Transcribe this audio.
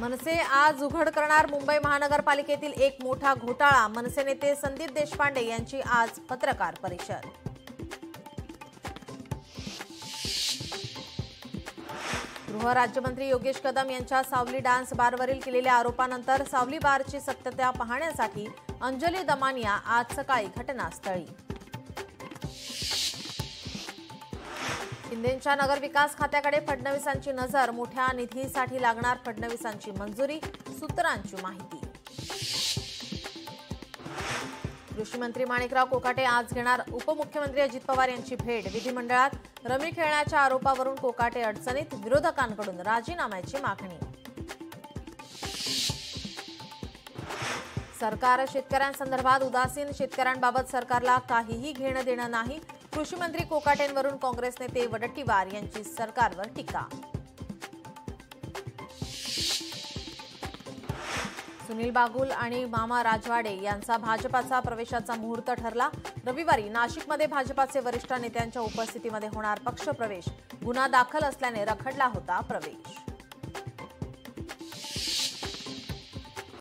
मनसे आज उघड करणार मुंबई महानगरपालिकेतील एक मोठा घोटाळा। मनसे नेते संदीप देशपांडे यांची आज पत्रकार परिषद। गृह राज्यमंत्री योगेश कदम यांच्या सावली डान्स बारवरील केलेल्या आरोपानंतर सावली बारची सत्यता पाहण्यासाठी अंजली दमानिया आज सकाळी घटनास्थळी। शिंदेंच्या नगरविकास खात्याकडे फडणवीसांची नजर। मोठ्या निधीसाठी लागणार फडणवीसांची मंजुरी, सूत्रांची माहिती। कृषी मंत्री माणिकराव कोकाटे आज घेणार उपमुख्यमंत्री अजित पवार यांची भेट। विधिमंडळात रमी खेळण्याच्या आरोपावरून कोकाटे अडचणीत, विरोधकांकडून राजीनाम्याची मागणी। सरकार शेतकऱ्यांसंदर्भात उदासीन, शेतकऱ्यांबाबत सरकारला काहीही घेणं देणं नाही। कृषी मंत्री कोकाटेंवरून काँग्रेस नेते वडट्टीवार यांची सरकारवर टीका। सुनील बागुल आणि मामा राजवाडे यांचा भाजपाचा प्रवेशाचा मुहूर्त ठरला। रविवारी नाशिकमध्ये भाजपाचे वरिष्ठ नेत्यांच्या उपस्थितीमध्ये होणार पक्षप्रवेश। गुन्हा दाखल असल्याने रखडला होता प्रवेश।